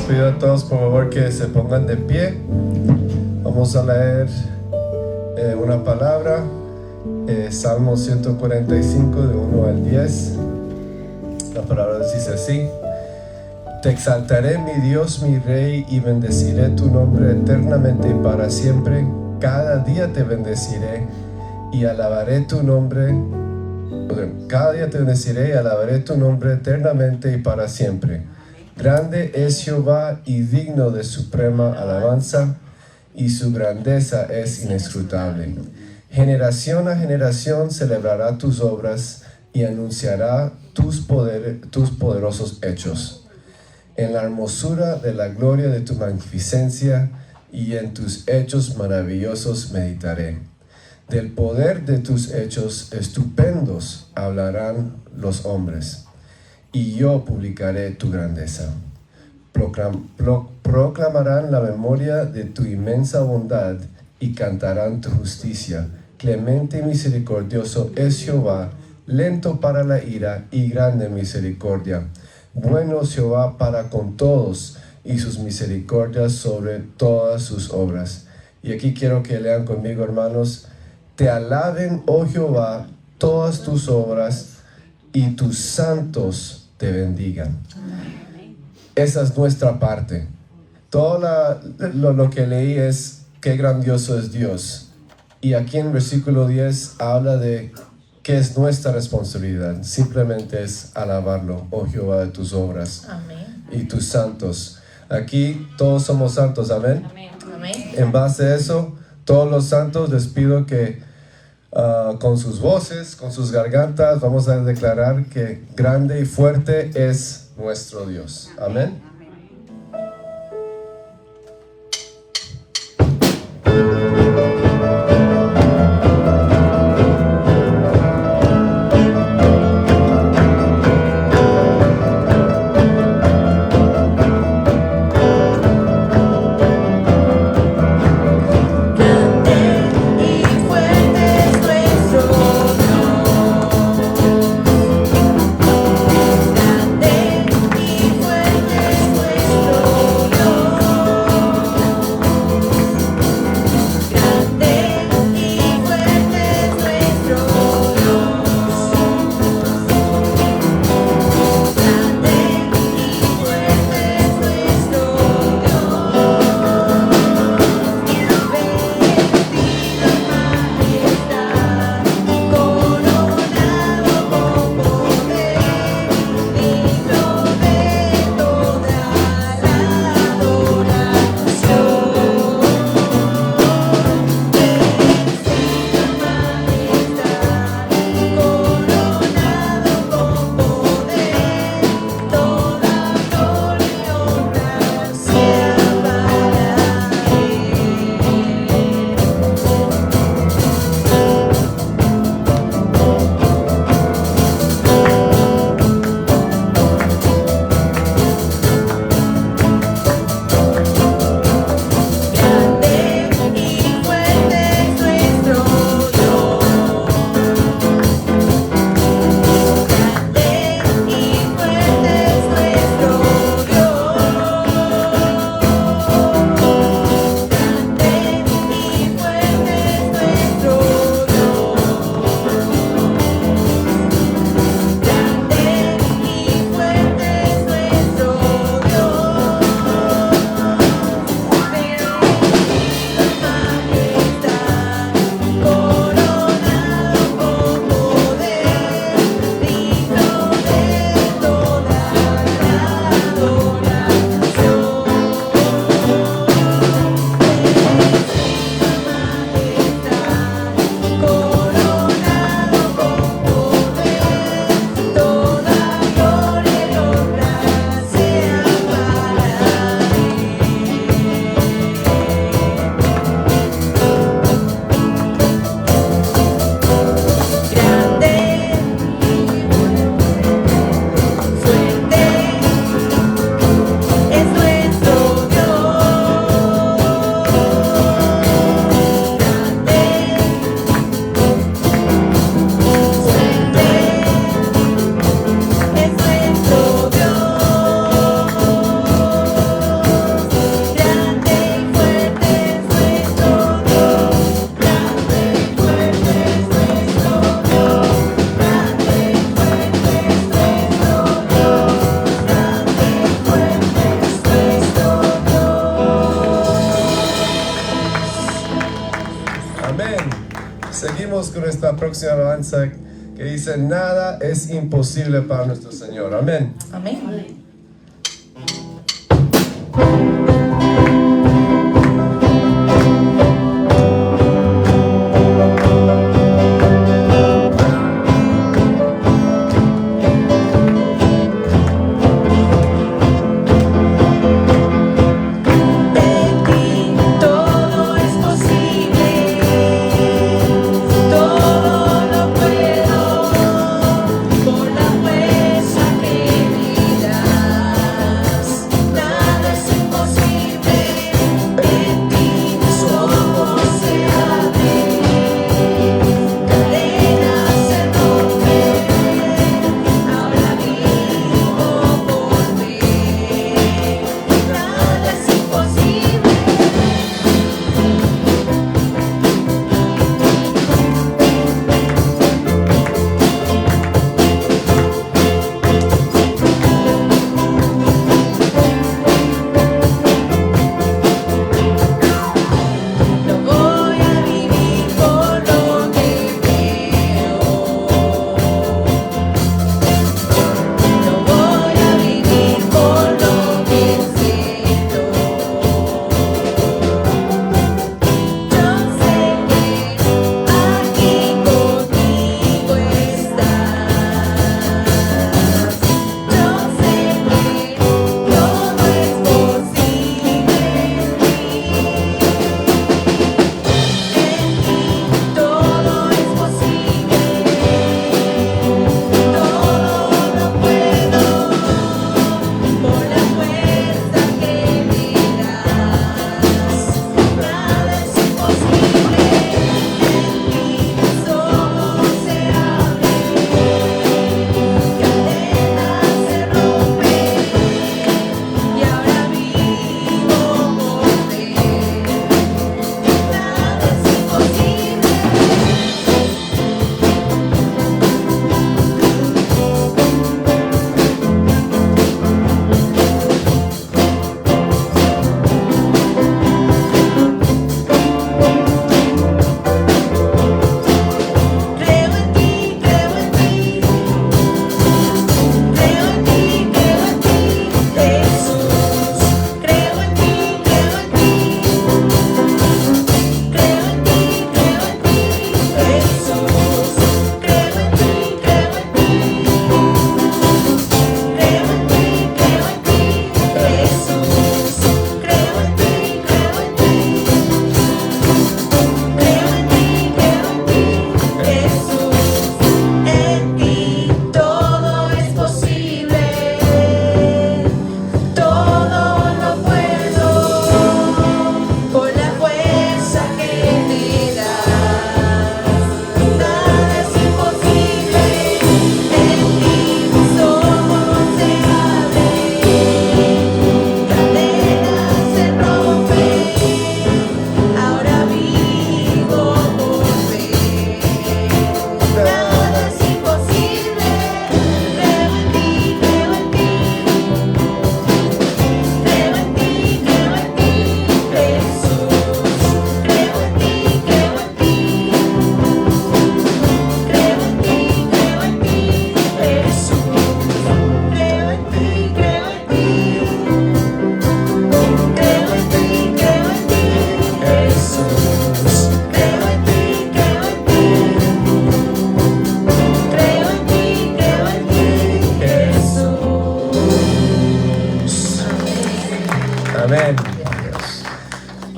pido a todos por favor que se pongan de pie. Vamos a leer una palabra, Salmo 145 de 1 al 10. La palabra dice así: Te exaltaré, mi Dios, mi Rey, y bendeciré tu nombre eternamente y para siempre. Cada día te bendeciré y alabaré tu nombre. Cada día te bendeciré y alabaré tu nombre eternamente y para siempre. Grande es Jehová y digno de suprema alabanza, y su grandeza es inescrutable. Generación a generación celebrará tus obras y anunciará tus poderosos hechos. En la hermosura de la gloria de tu magnificencia y en tus hechos maravillosos meditaré. Del poder de tus hechos estupendos hablarán los hombres, y yo publicaré tu grandeza. Proclamarán la memoria de tu inmensa bondad y cantarán tu justicia. Clemente y misericordioso es Jehová, lento para la ira y grande misericordia. Bueno es Jehová para con todos, y sus misericordias sobre todas sus obras. Y aquí quiero que lean conmigo, hermanos. Te alaben, oh Jehová, todas tus obras, y tus santos te bendigan. Esa es nuestra parte. Todo lo que leí es qué grandioso es Dios. Y aquí en versículo 10 habla de qué es nuestra responsabilidad. Simplemente es alabarlo, oh Jehová, de tus obras. Amén. Y tus santos. Aquí todos somos santos, amén. Amén. En base a eso, todos los santos les pido que con sus voces, con sus gargantas, vamos a declarar que grande y fuerte es nuestro Dios. Amén. Grande y fuerte es próxima alabanza que dice: nada es imposible para nuestro Señor. Amén. Amén.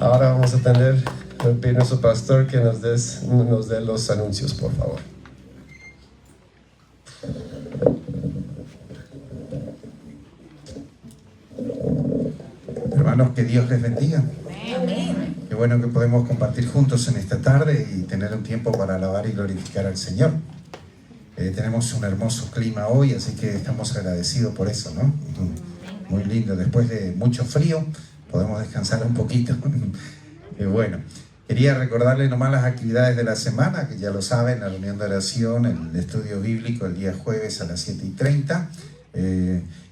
Ahora vamos a pedir a nuestro pastor que nos dé los anuncios, por favor. Hermanos, que Dios les bendiga. Amén. Qué bueno que podemos compartir juntos en esta tarde y tener un tiempo para alabar y glorificar al Señor. Tenemos un hermoso clima hoy, así que estamos agradecidos por eso, ¿no? Muy lindo. Después de mucho frío, podemos descansar un poquito. Bueno, quería recordarles nomás las actividades de la semana, que ya lo saben: la reunión de oración, el estudio bíblico el día jueves a las 7:30.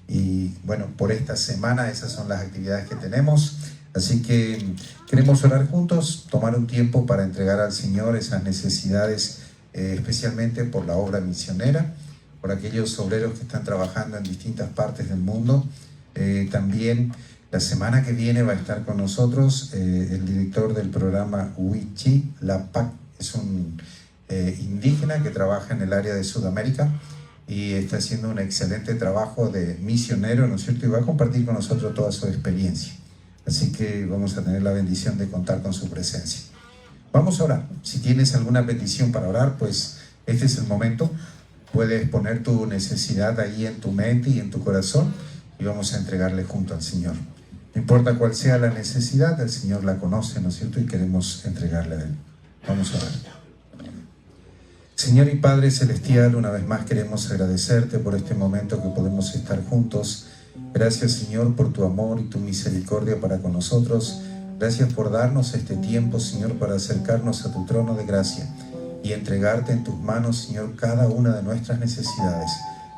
Y bueno, por esta semana esas son las actividades que tenemos. Así que queremos orar juntos, tomar un tiempo para entregar al Señor esas necesidades especialmente por la obra misionera, por aquellos obreros que están trabajando en distintas partes del mundo. También la semana que viene va a estar con nosotros el director del programa Huichi Lapac. Es un indígena que trabaja en el área de Sudamérica y está haciendo un excelente trabajo de misionero, ¿no es cierto? Y va a compartir con nosotros toda su experiencia. Así que vamos a tener la bendición de contar con su presencia. Vamos a orar. Si tienes alguna petición para orar, pues este es el momento. Puedes poner tu necesidad ahí en tu mente y en tu corazón y vamos a entregarle junto al Señor. No importa cuál sea la necesidad, el Señor la conoce, ¿no es cierto? Y queremos entregarle a Él. Vamos a orar. Señor y Padre Celestial, una vez más queremos agradecerte por este momento que podemos estar juntos. Gracias, Señor, por tu amor y tu misericordia para con nosotros. Gracias por darnos este tiempo, Señor, para acercarnos a tu trono de gracia y entregarte en tus manos, Señor, cada una de nuestras necesidades.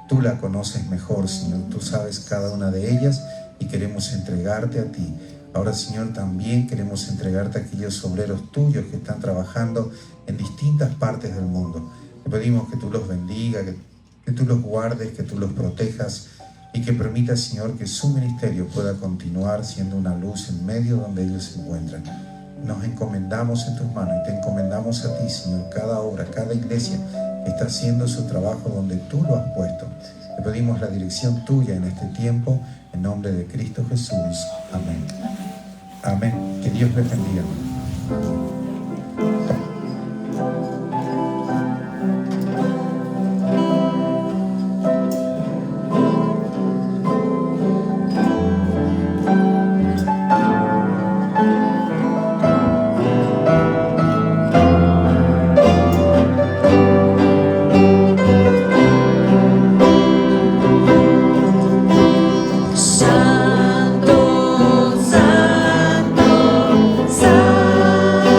Tú la conoces mejor, Señor, tú sabes cada una de ellas y queremos entregarte a ti. Ahora, Señor, también queremos entregarte a aquellos obreros tuyos que están trabajando en distintas partes del mundo. Te pedimos que tú los bendiga, que tú los guardes, que tú los protejas y que permitas, Señor, que su ministerio pueda continuar siendo una luz en medio donde ellos se encuentran. Nos encomendamos en tus manos y te encomendamos a ti, Señor, cada obra, cada iglesia que está haciendo su trabajo donde tú lo has puesto. Te pedimos la dirección tuya en este tiempo, en nombre de Cristo Jesús. Amén. Amén. Que Dios les bendiga. Santo, Santo, Santo.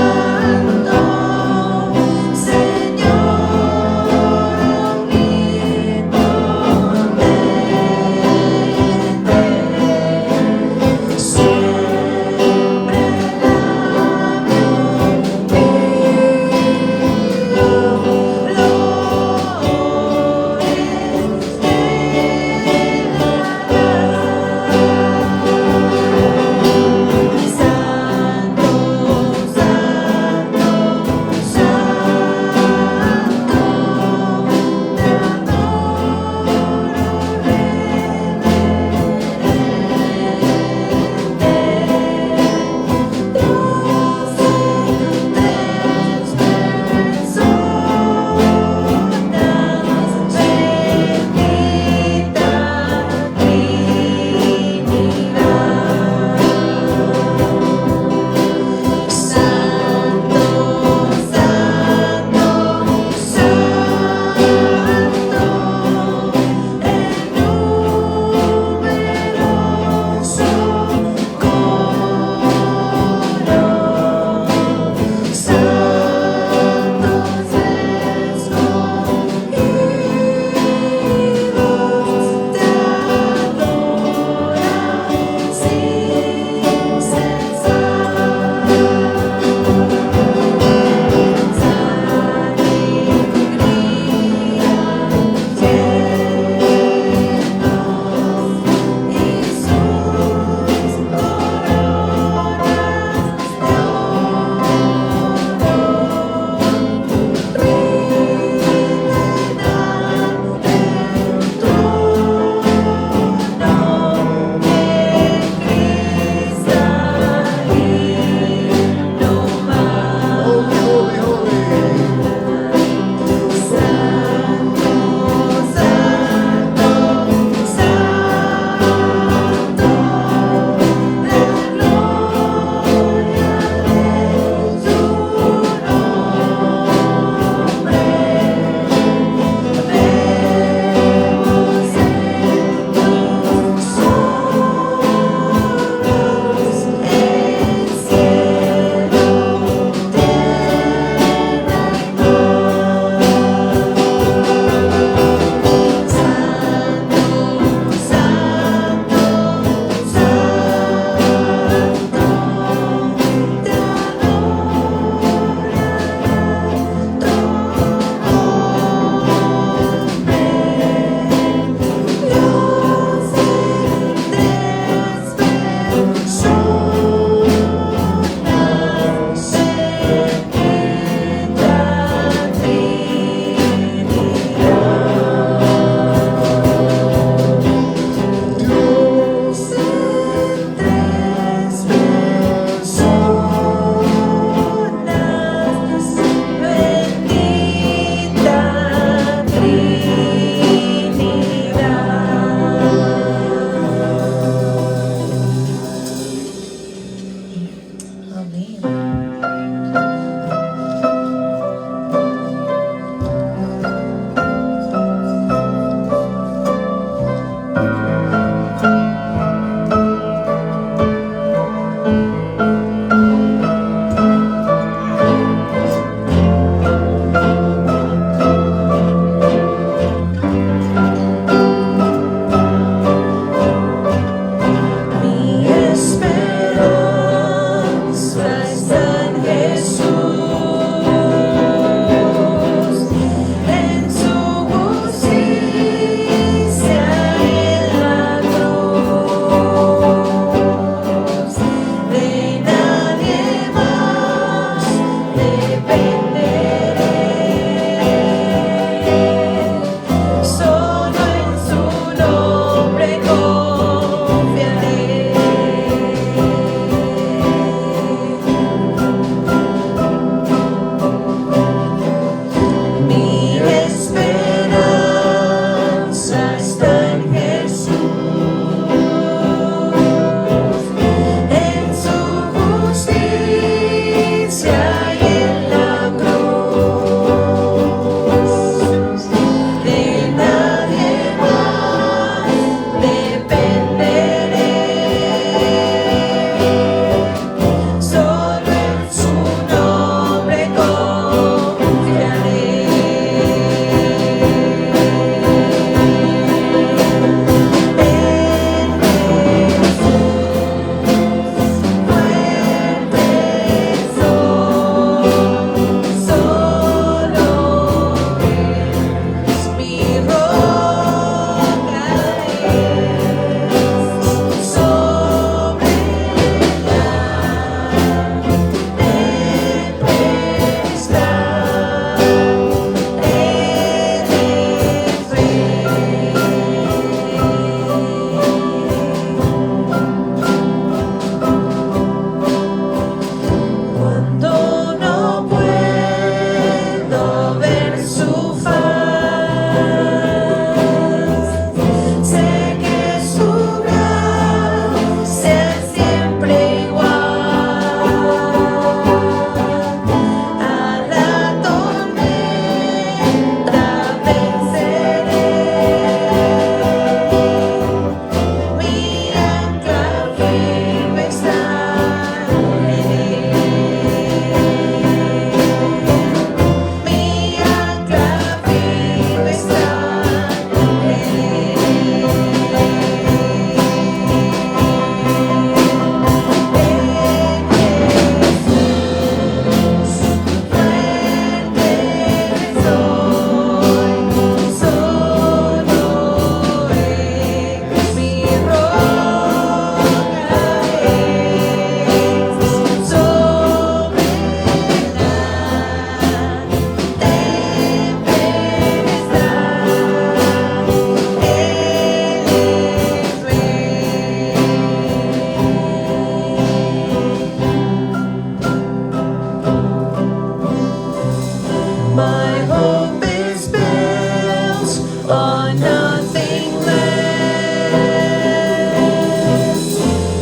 nothing less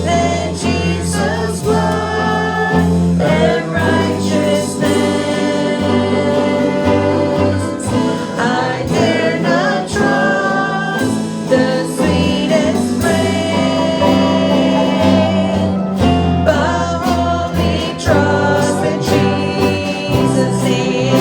than Jesus' blood and righteousness. I dare not trust the sweetest friend, but only trust in Jesus' hand.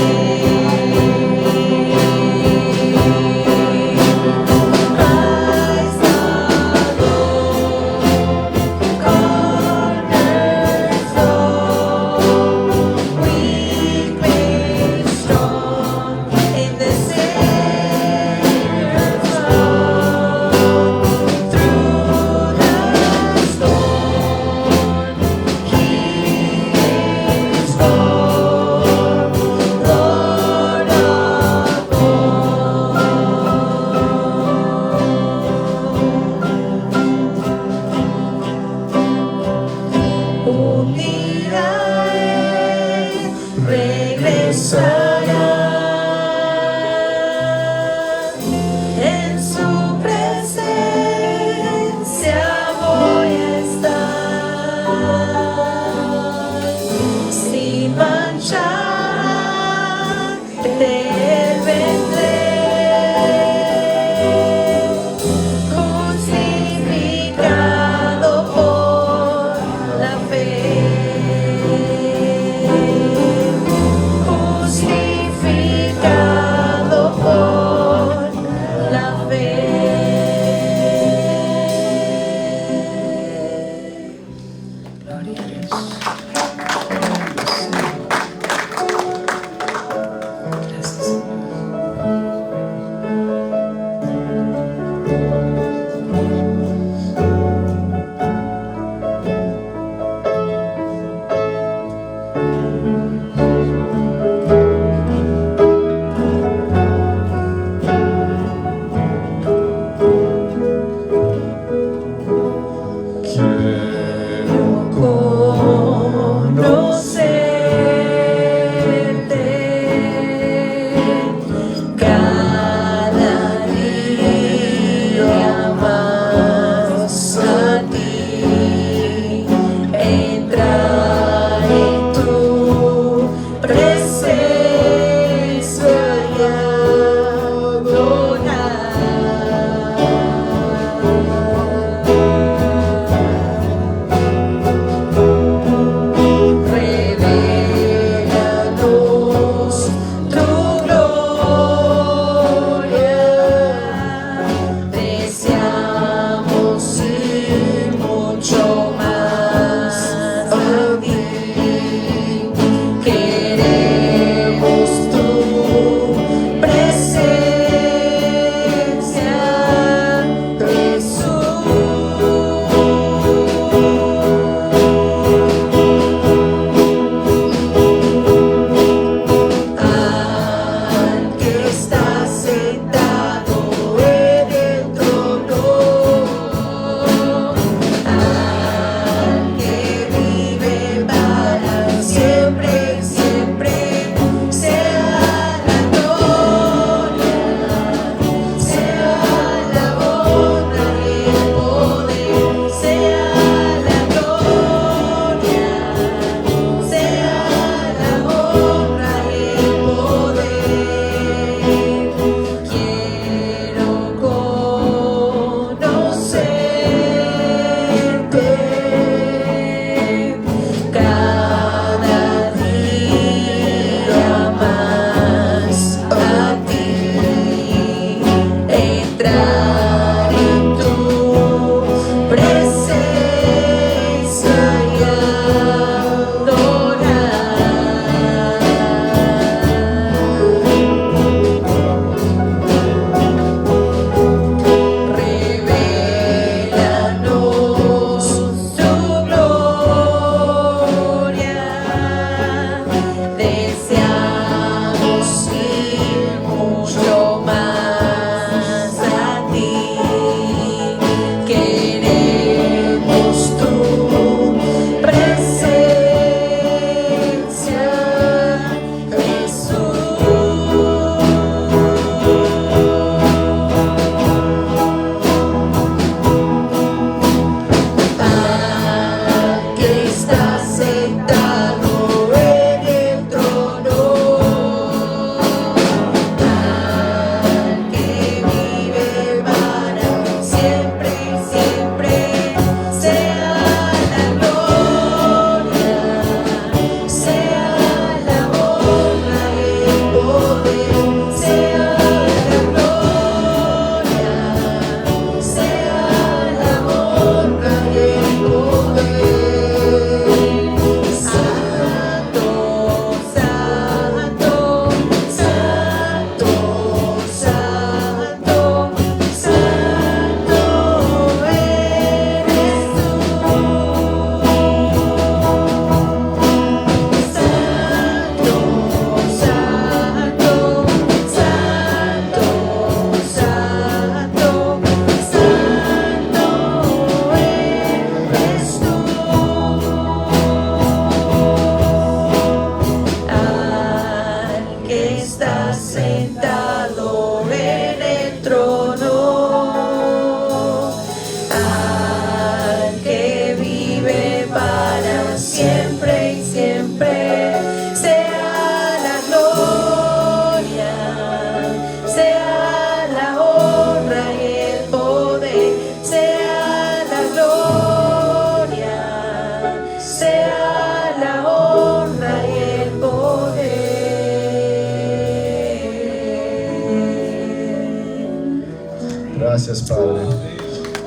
Gracias, Padre.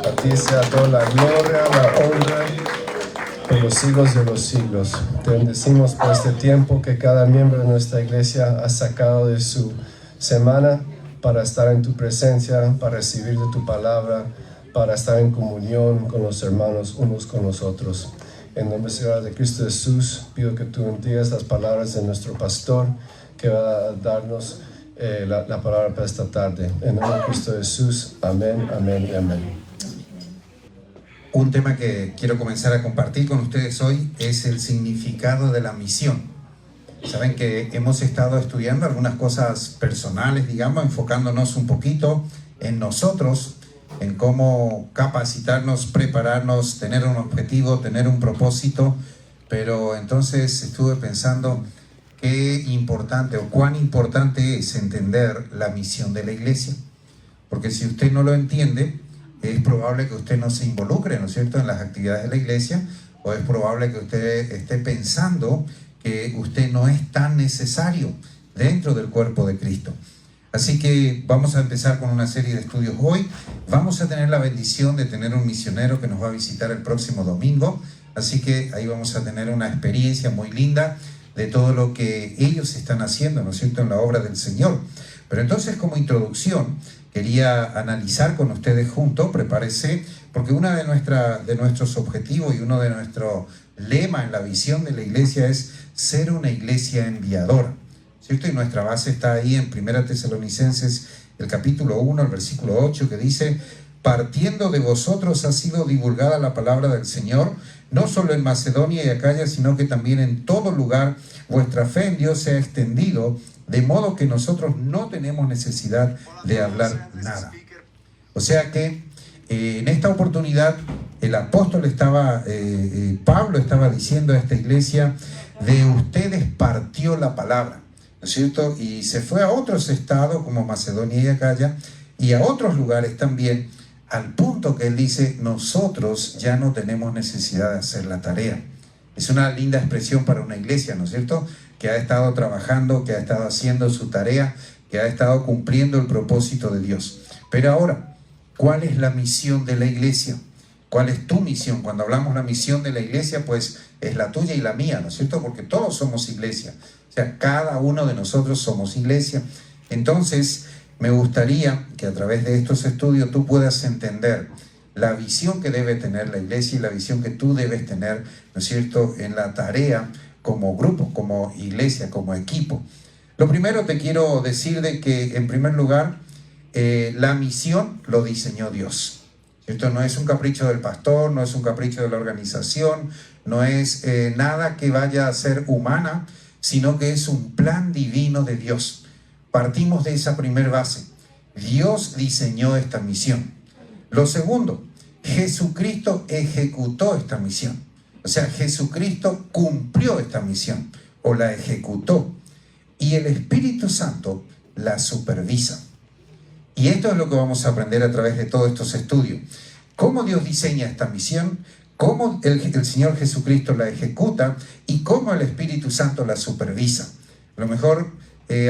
A ti sea toda la gloria, la honra por los siglos de los siglos. Te bendecimos por este tiempo que cada miembro de nuestra iglesia ha sacado de su semana para estar en tu presencia, para recibir de tu palabra, para estar en comunión con los hermanos unos con los otros. En nombre Señor de Cristo Jesús, pido que tú bendigas las palabras de nuestro pastor que va a darnos la palabra para esta tarde. En nombre de Cristo Jesús, amén, amén y amén. Un tema que quiero comenzar a compartir con ustedes hoy es el significado de la misión. Saben que hemos estado estudiando algunas cosas personales, digamos, enfocándonos un poquito en nosotros, en cómo capacitarnos, prepararnos, tener un objetivo, tener un propósito. Pero entonces estuve pensando qué importante o cuán importante es entender la misión de la iglesia. Porque si usted no lo entiende, es probable que usted no se involucre, ¿no es cierto?, en las actividades de la iglesia, o es probable que usted esté pensando que usted no es tan necesario dentro del cuerpo de Cristo. Así que vamos a empezar con una serie de estudios hoy. Vamos a tener la bendición de tener un misionero que nos va a visitar el próximo domingo, así que ahí vamos a tener una experiencia muy linda de todo lo que ellos están haciendo, ¿no es cierto?, en la obra del Señor. Pero entonces, como introducción, quería analizar con ustedes juntos, prepárese, porque uno de nuestros objetivos y uno de nuestros lemas en la visión de la iglesia es ser una iglesia enviadora, ¿cierto? Y nuestra base está ahí en 1 Tesalonicenses, el capítulo 1, el versículo 8, que dice: partiendo de vosotros ha sido divulgada la palabra del Señor, no solo en Macedonia y Acaya, sino que también en todo lugar vuestra fe en Dios se ha extendido, de modo que nosotros no tenemos necesidad de hablar nada. O sea que en esta oportunidad el apóstol Pablo estaba diciendo a esta iglesia: de ustedes partió la palabra, ¿no es cierto? Y se fue a otros estados como Macedonia y Acaya y a otros lugares también, al punto que él dice: nosotros ya no tenemos necesidad de hacer la tarea. Es una linda expresión para una iglesia, ¿no es cierto?, que ha estado trabajando, que ha estado haciendo su tarea, que ha estado cumpliendo el propósito de Dios. Pero ahora, ¿cuál es la misión de la iglesia? ¿Cuál es tu misión? Cuando hablamos de la misión de la iglesia, pues es la tuya y la mía, ¿no es cierto? Porque todos somos iglesia. O sea, cada uno de nosotros somos iglesia. Entonces, me gustaría que a través de estos estudios tú puedas entender la visión que debe tener la iglesia y la visión que tú debes tener, ¿no es cierto?, en la tarea como grupo, como iglesia, como equipo. Lo primero te quiero decir de que, en primer lugar, la misión lo diseñó Dios. Esto no es un capricho del pastor, no es un capricho de la organización, no es nada que vaya a ser humana, sino que es un plan divino de Dios. Partimos de esa primer base. Dios diseñó esta misión. Lo segundo, Jesucristo ejecutó esta misión. O sea, Jesucristo cumplió esta misión o la ejecutó. Y el Espíritu Santo la supervisa. Y esto es lo que vamos a aprender a través de todos estos estudios. Cómo Dios diseña esta misión, cómo el Señor Jesucristo la ejecuta y cómo el Espíritu Santo la supervisa. A lo mejor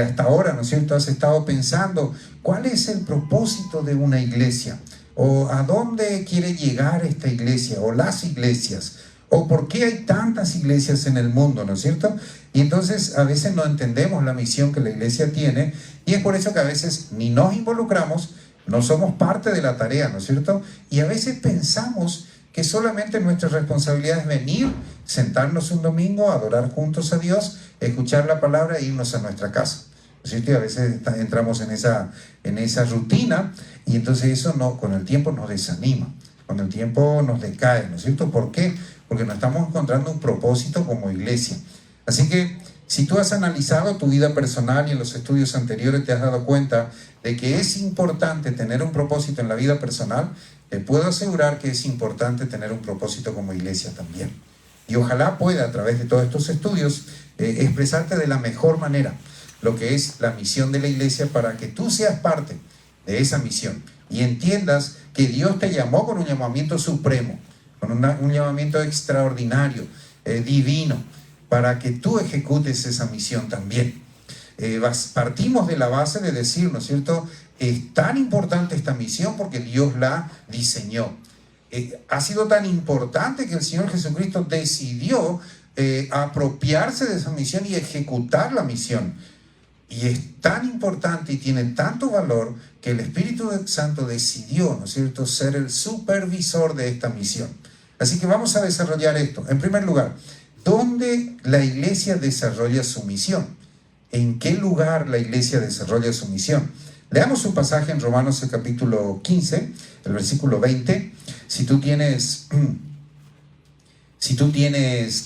hasta ahora, ¿no es cierto?, has estado pensando cuál es el propósito de una iglesia, o a dónde quiere llegar esta iglesia o las iglesias, o por qué hay tantas iglesias en el mundo, ¿no es cierto? Y entonces a veces no entendemos la misión que la iglesia tiene, y es por eso que a veces ni nos involucramos, no somos parte de la tarea, ¿no es cierto? Y a veces pensamos que solamente nuestra responsabilidad es venir, sentarnos un domingo, adorar juntos a Dios, escuchar la palabra e irnos a nuestra casa, ¿no es cierto? Y a veces entramos en esa rutina, y entonces eso con el tiempo nos desanima, con el tiempo nos decae, ¿no es cierto? ¿Por qué? Porque no estamos encontrando un propósito como iglesia. Así que si tú has analizado tu vida personal y en los estudios anteriores te has dado cuenta de que es importante tener un propósito en la vida personal, te puedo asegurar que es importante tener un propósito como iglesia también. Y ojalá pueda, a través de todos estos estudios, expresarte de la mejor manera lo que es la misión de la iglesia, para que tú seas parte de esa misión y entiendas que Dios te llamó con un llamamiento supremo, con un llamamiento extraordinario, divino, para que tú ejecutes esa misión también. Partimos de la base de decir, ¿no es cierto?, es tan importante esta misión porque Dios la diseñó. Ha sido tan importante que el Señor Jesucristo decidió apropiarse de esa misión y ejecutar la misión. Y es tan importante y tiene tanto valor que el Espíritu Santo decidió, ¿no es cierto?, ser el supervisor de esta misión. Así que vamos a desarrollar esto. En primer lugar, ¿dónde la iglesia desarrolla su misión? ¿En qué lugar la iglesia desarrolla su misión? Leamos un pasaje en Romanos, el capítulo 15, el versículo 20. Si tú tienes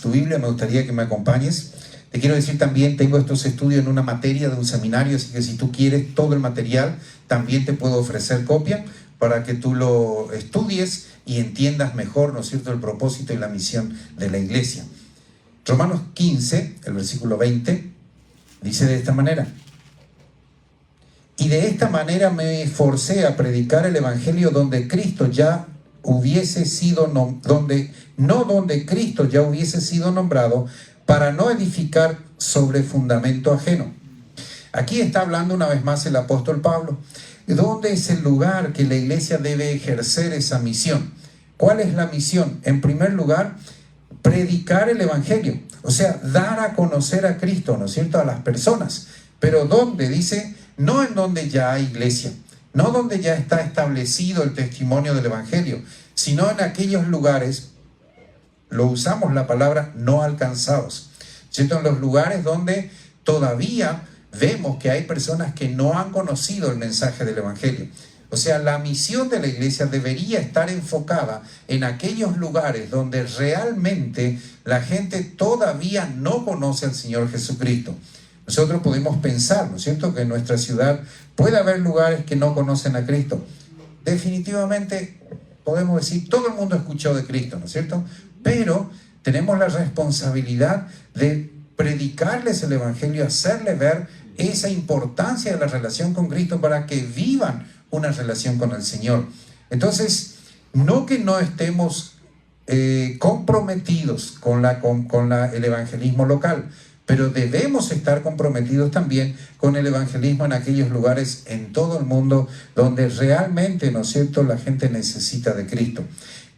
tu Biblia, me gustaría que me acompañes. Te quiero decir también, tengo estos estudios en una materia de un seminario, así que si tú quieres todo el material, también te puedo ofrecer copia para que tú lo estudies y entiendas mejor, ¿no es cierto?, el propósito y la misión de la iglesia. Romanos 15, el versículo 20, dice de esta manera: y de esta manera me esforcé a predicar el evangelio donde Cristo ya hubiese sido donde Cristo ya hubiese sido nombrado, para no edificar sobre fundamento ajeno. Aquí está hablando una vez más el apóstol Pablo. ¿Dónde es el lugar que la iglesia debe ejercer esa misión? ¿Cuál es la misión? En primer lugar, predicar el evangelio, o sea, dar a conocer a Cristo, ¿no es cierto?, a las personas. Pero ¿dónde? Dice, no en donde ya hay iglesia, no donde ya está establecido el testimonio del evangelio, sino en aquellos lugares, lo usamos la palabra no alcanzados, ¿cierto?, en los lugares donde todavía vemos que hay personas que no han conocido el mensaje del evangelio. O sea, la misión de la iglesia debería estar enfocada en aquellos lugares donde realmente la gente todavía no conoce al Señor Jesucristo. Nosotros podemos pensar, ¿no es cierto?, que en nuestra ciudad puede haber lugares que no conocen a Cristo. Definitivamente podemos decir, todo el mundo escuchó de Cristo, ¿no es cierto?, pero tenemos la responsabilidad de predicarles el evangelio, hacerles ver esa importancia de la relación con Cristo para que vivan una relación con el Señor. Entonces, no que no estemos comprometidos con el evangelismo local, pero debemos estar comprometidos también con el evangelismo en aquellos lugares en todo el mundo donde realmente, ¿no es cierto?, la gente necesita de Cristo.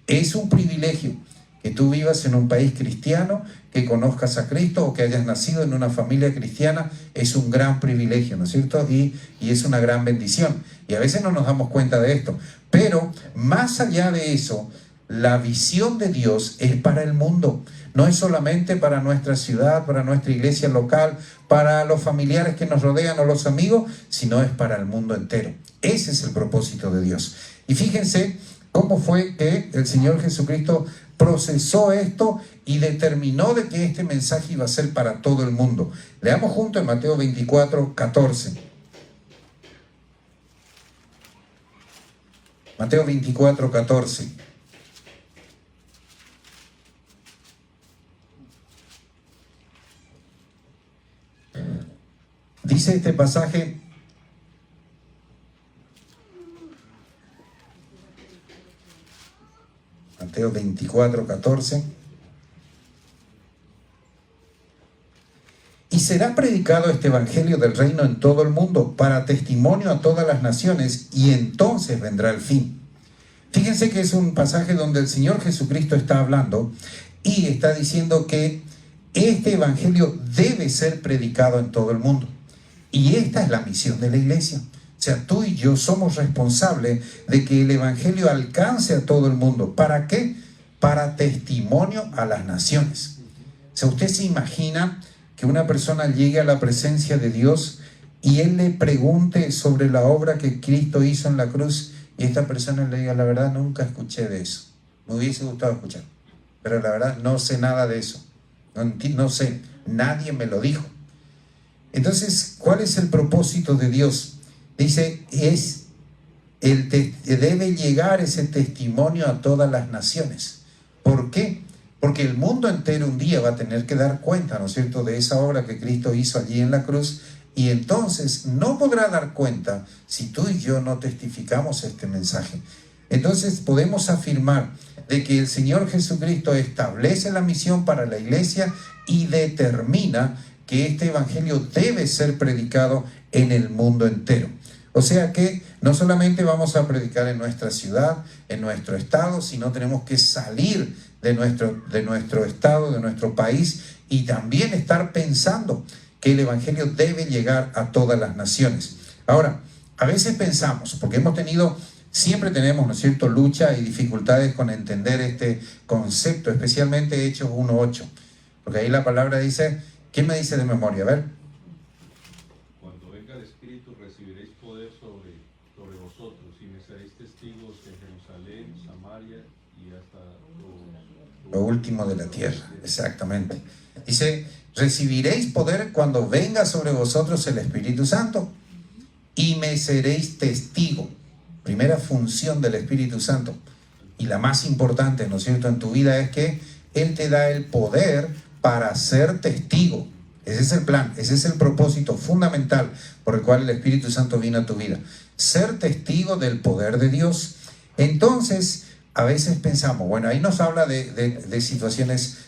Es un privilegio que tú vivas en un país cristiano, que conozcas a Cristo o que hayas nacido en una familia cristiana. Es un gran privilegio, ¿no es cierto?, y es una gran bendición. Y a veces no nos damos cuenta de esto. Pero más allá de eso, la visión de Dios es para el mundo. No es solamente para nuestra ciudad, para nuestra iglesia local, para los familiares que nos rodean o los amigos, sino es para el mundo entero. Ese es el propósito de Dios. Y fíjense cómo fue que el Señor Jesucristo procesó esto y determinó de que este mensaje iba a ser para todo el mundo. Leamos juntos en Mateo 24, 14. Mateo 24, 14. Dice este pasaje: Mateo 24, 14. Y será predicado este evangelio del reino en todo el mundo para testimonio a todas las naciones, y entonces vendrá el fin. Fíjense que es un pasaje donde el Señor Jesucristo está hablando y está diciendo que este evangelio debe ser predicado en todo el mundo. Y esta es la misión de la iglesia. O sea, tú y yo somos responsables de que el evangelio alcance a todo el mundo. ¿Para qué? Para testimonio a las naciones. O sea, usted se imagina que una persona llegue a la presencia de Dios y Él le pregunte sobre la obra que Cristo hizo en la cruz, y esta persona le diga: la verdad, nunca escuché de eso. Me hubiese gustado escuchar, pero la verdad no sé nada de eso. No sé, nadie me lo dijo. Entonces, ¿cuál es el propósito de Dios? Dice, debe llegar ese testimonio a todas las naciones. ¿Por qué? Porque el mundo entero un día va a tener que dar cuenta, ¿no es cierto?, de esa obra que Cristo hizo allí en la cruz, y entonces no podrá dar cuenta si tú y yo no testificamos este mensaje. Entonces podemos afirmar de que el Señor Jesucristo establece la misión para la iglesia y determina que este evangelio debe ser predicado en el mundo entero. O sea que no solamente vamos a predicar en nuestra ciudad, en nuestro estado, sino tenemos que salir de nuestro estado, de nuestro país, y también estar pensando que el evangelio debe llegar a todas las naciones. Ahora, a veces pensamos, porque siempre tenemos, ¿no es cierto?, lucha y dificultades con entender este concepto, especialmente Hechos 1:8, porque ahí la palabra dice, ¿quién me dice de memoria? A ver. Cuando venga el Espíritu recibiréis poder sobre vosotros y me seréis testigos en Jerusalén, Samaria y hasta lo último de la tierra. Exactamente. Dice, recibiréis poder cuando venga sobre vosotros el Espíritu Santo y me seréis testigo. Primera función del Espíritu Santo, y la más importante, ¿no es cierto?, en tu vida, es que Él te da el poder para ser testigo. Ese es el plan, ese es el propósito fundamental por el cual el Espíritu Santo vino a tu vida. Ser testigo del poder de Dios. Entonces, a veces pensamos, bueno, ahí nos habla de situaciones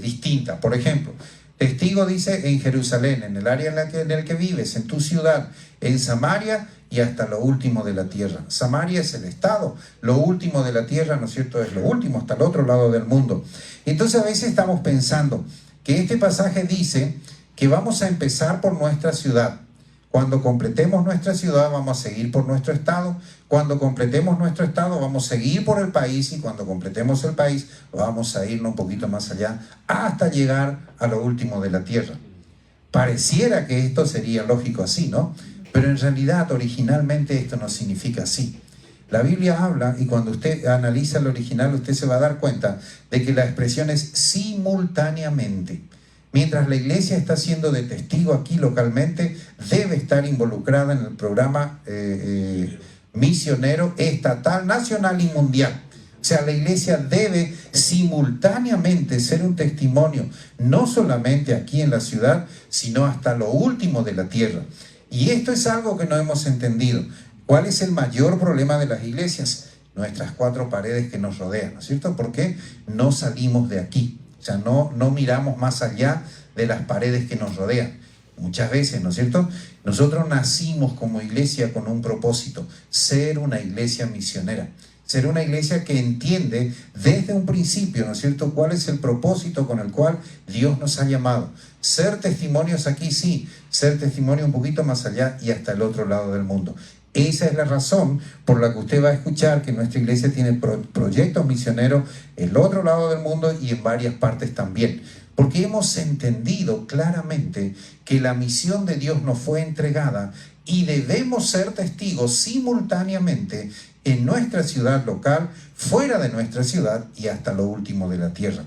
distintas. Por ejemplo, testigo dice en Jerusalén, en el área en el que vives, en tu ciudad, en Samaria y hasta lo último de la tierra. Samaria es el estado, lo último de la tierra, ¿no es cierto?, es lo último, hasta el otro lado del mundo. Entonces a veces estamos pensando que este pasaje dice que vamos a empezar por nuestra ciudad. Cuando completemos nuestra ciudad vamos a seguir por nuestro estado. Cuando completemos nuestro estado vamos a seguir por el país, y cuando completemos el país vamos a irnos un poquito más allá hasta llegar a lo último de la tierra. Pareciera que esto sería lógico así, ¿no? Pero en realidad originalmente esto no significa así. La Biblia habla, y cuando usted analiza el original usted se va a dar cuenta de que la expresión es simultáneamente. Mientras la iglesia está siendo de testigo aquí localmente, debe estar involucrada en el programa misionero estatal, nacional y mundial. O sea, la iglesia debe simultáneamente ser un testimonio, no solamente aquí en la ciudad, sino hasta lo último de la tierra. Y esto es algo que no hemos entendido. ¿Cuál es el mayor problema de las iglesias? Nuestras cuatro paredes que nos rodean, ¿no es cierto? ¿Por qué no salimos de aquí? O sea, no miramos más allá de las paredes que nos rodean. Muchas veces, ¿no es cierto?, nosotros nacimos como iglesia con un propósito: ser una iglesia misionera. Ser una iglesia que entiende desde un principio, ¿no es cierto?, cuál es el propósito con el cual Dios nos ha llamado. Ser testimonios aquí, sí, ser testimonio un poquito más allá y hasta el otro lado del mundo. Esa es la razón por la que usted va a escuchar que nuestra iglesia tiene proyectos misioneros en el otro lado del mundo y en varias partes también. Porque hemos entendido claramente que la misión de Dios nos fue entregada y debemos ser testigos simultáneamente en nuestra ciudad local, fuera de nuestra ciudad y hasta lo último de la tierra.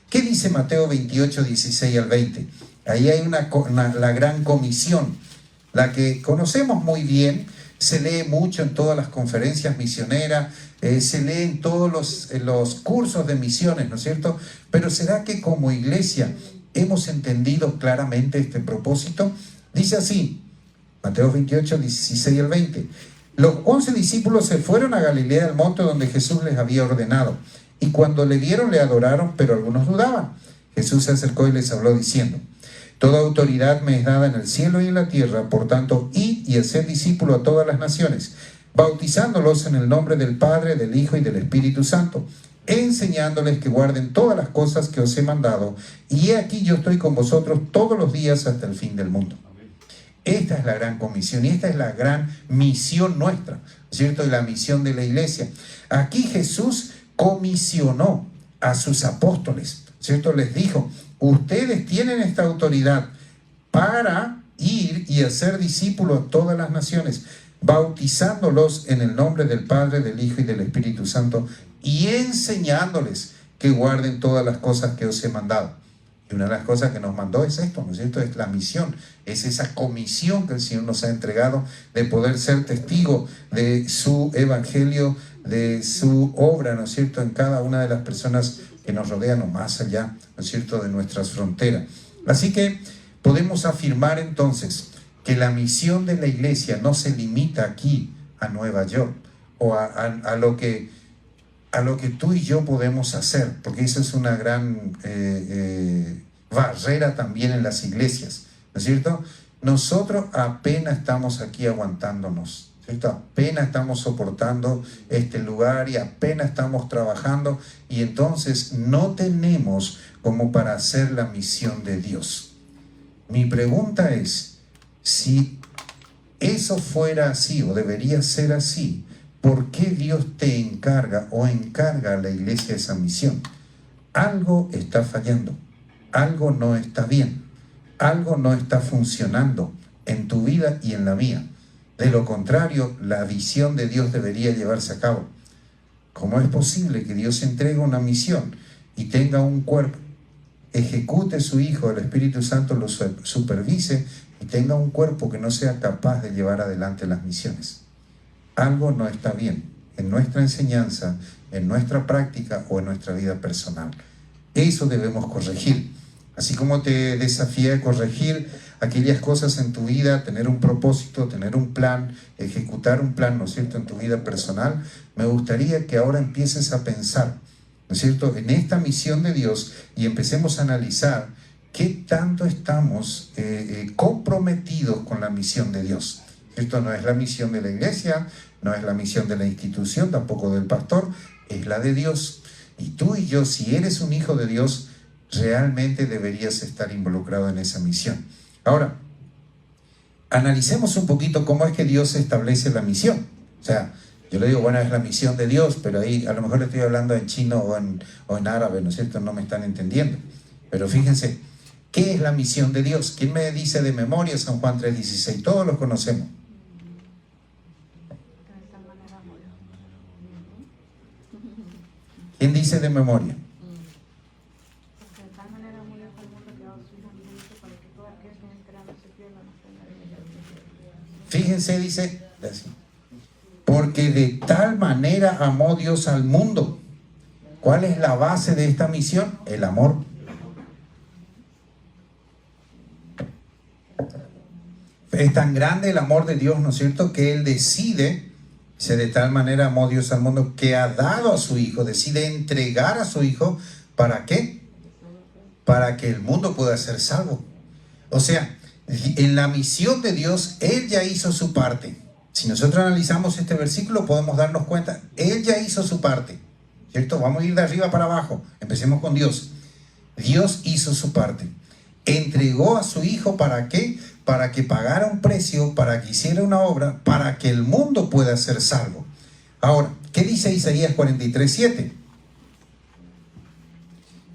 ¿Qué dice Mateo 28, 16 al 20? Ahí hay la gran comisión, la que conocemos muy bien. Se lee mucho en todas las conferencias misioneras, se lee en todos los cursos de misiones, ¿no es cierto? Pero ¿será que como iglesia hemos entendido claramente este propósito? Dice así, Mateo 28, 16 al 20. Los 11 discípulos se fueron a Galilea, al monte donde Jesús les había ordenado. Y cuando le vieron, le adoraron, pero algunos dudaban. Jesús se acercó y les habló diciendo: toda autoridad me es dada en el cielo y en la tierra, por tanto, id y haced discípulos a todas las naciones, bautizándolos en el nombre del Padre, del Hijo y del Espíritu Santo, enseñándoles que guarden todas las cosas que os he mandado, y he aquí yo estoy con vosotros todos los días hasta el fin del mundo. Esta es la gran comisión y esta es la gran misión nuestra, ¿cierto? Y la misión de la iglesia. Aquí Jesús comisionó a sus apóstoles, ¿cierto? Les dijo: ustedes tienen esta autoridad para ir y hacer discípulos a todas las naciones, bautizándolos en el nombre del Padre, del Hijo y del Espíritu Santo, y enseñándoles que guarden todas las cosas que os he mandado. Y una de las cosas que nos mandó es esto, ¿no es cierto? Es la misión, es esa comisión que el Señor nos ha entregado de poder ser testigo de su evangelio, de su obra, ¿no es cierto?, en cada una de las personas que nos rodean o más allá, ¿no es cierto?, de nuestras fronteras. Así que podemos afirmar entonces que la misión de la iglesia no se limita aquí a Nueva York o a lo que tú y yo podemos hacer, porque eso es una gran barrera también en las iglesias, ¿no es cierto? nosotros apenas estamos aquí aguantándonos, ¿cierto? Apenas estamos soportando este lugar y apenas estamos trabajando, y entonces no tenemos como para hacer la misión de Dios. Mi pregunta es, si eso fuera así o debería ser así, ¿por qué Dios te encarga o encarga a la iglesia esa misión? Algo está fallando, algo no está bien, algo no está funcionando en tu vida y en la mía. De lo contrario, la visión de Dios debería llevarse a cabo. ¿Cómo es posible que Dios entregue una misión y tenga un cuerpo, ejecute su Hijo, el Espíritu Santo lo supervise, y tenga un cuerpo que no sea capaz de llevar adelante las misiones? Algo no está bien en nuestra enseñanza, en nuestra práctica o en nuestra vida personal. Eso debemos corregir. Así como te desafié a corregir aquellas cosas en tu vida, tener un propósito, tener un plan, ejecutar un plan, ¿no es cierto?, en tu vida personal, me gustaría que ahora empieces a pensar, ¿no es cierto?, en esta misión de Dios, y empecemos a analizar qué tanto estamos comprometidos con la misión de Dios. Esto no es la misión de la iglesia, no es la misión de la institución, tampoco del pastor, es la de Dios. Y tú y yo, si eres un hijo de Dios, realmente deberías estar involucrado en esa misión. Ahora, analicemos un poquito cómo es que Dios establece la misión. O sea, yo le digo, bueno, es la misión de Dios, pero ahí a lo mejor le estoy hablando en chino o en árabe, ¿no es cierto? No me están entendiendo. Pero fíjense, ¿qué es la misión de Dios? ¿Quién me dice de memoria San Juan 3:16? Todos los conocemos. ¿Quién dice de memoria? Fíjense, dice, porque de tal manera amó Dios al mundo. ¿Cuál es la base de esta misión? El amor. Es tan grande el amor de Dios, ¿no es cierto?, que Él decide, de tal manera amó Dios al mundo, que ha dado a su Hijo, decide entregar a su Hijo. ¿Para qué? Para que el mundo pueda ser salvo. O sea, en la misión de Dios, Él ya hizo su parte. Si nosotros analizamos este versículo, podemos darnos cuenta, Él ya hizo su parte, ¿cierto? Vamos a ir de arriba para abajo. Empecemos con Dios. Dios hizo su parte. Entregó a su Hijo, ¿para qué? Para que pagara un precio, para que hiciera una obra, para que el mundo pueda ser salvo. Ahora, ¿qué dice Isaías 43:7?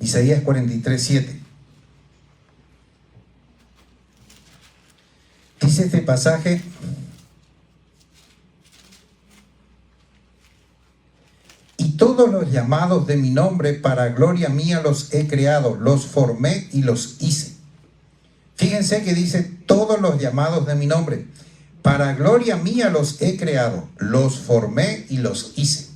Isaías 43:7. Dice este pasaje: y todos los llamados de mi nombre para gloria mía los he creado, los formé y los hice. Fíjense que dice todos los llamados de mi nombre, para gloria mía los he creado, los formé y los hice.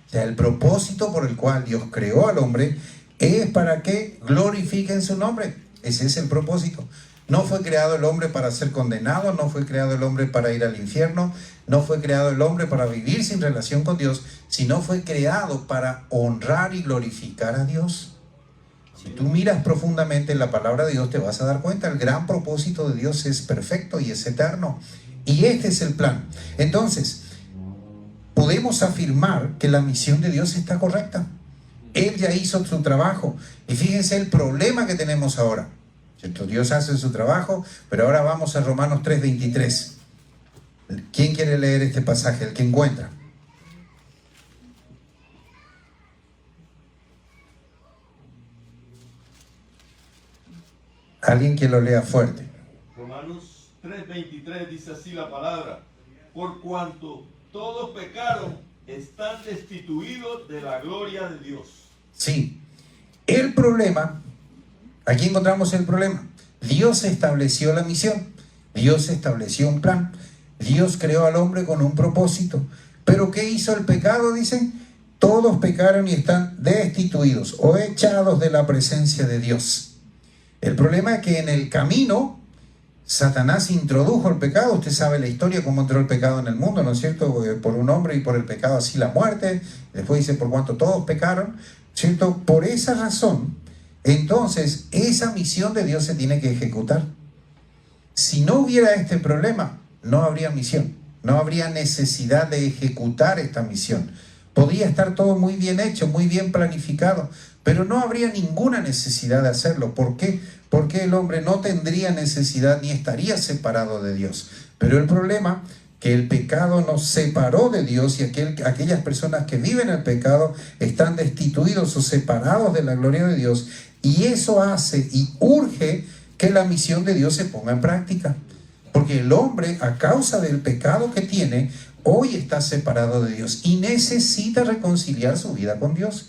O sea, el propósito por el cual Dios creó al hombre es para que glorifiquen su nombre. Ese es el propósito. No fue creado el hombre para ser condenado, no fue creado el hombre para ir al infierno, no fue creado el hombre para vivir sin relación con Dios, sino fue creado para honrar y glorificar a Dios. Si tú miras profundamente en la palabra de Dios, te vas a dar cuenta, el gran propósito de Dios es perfecto y es eterno. Y este es el plan. Entonces, podemos afirmar que la misión de Dios está correcta. Él ya hizo su trabajo. Y fíjense el problema que tenemos ahora. ¿Cierto? Dios hace su trabajo, pero ahora vamos a Romanos 3:23. ¿Quién quiere leer este pasaje? El que encuentra. Alguien que lo lea fuerte. Romanos 3:23 dice así la palabra: por cuanto todos pecaron, están destituidos de la gloria de Dios. Sí, el problema, aquí encontramos el problema. Dios estableció la misión, Dios estableció un plan, Dios creó al hombre con un propósito. Pero ¿qué hizo el pecado? Dicen, todos pecaron y están destituidos o echados de la presencia de Dios. El problema es que en el camino Satanás introdujo el pecado. Usted sabe la historia, cómo entró el pecado en el mundo, ¿no es cierto? Por un hombre y por el pecado así la muerte. Después dice, por cuanto todos pecaron, ¿cierto? Por esa razón, entonces, esa misión de Dios se tiene que ejecutar. Si no hubiera este problema, no habría misión, no habría necesidad de ejecutar esta misión. Podría estar todo muy bien hecho, muy bien planificado, pero no habría ninguna necesidad de hacerlo. ¿Por qué? Porque el hombre no tendría necesidad ni estaría separado de Dios. Pero el problema que el pecado nos separó de Dios, y aquellas personas que viven el pecado están destituidos o separados de la gloria de Dios, y eso hace y urge que la misión de Dios se ponga en práctica. Porque el hombre, a causa del pecado que tiene, hoy está separado de Dios y necesita reconciliar su vida con Dios.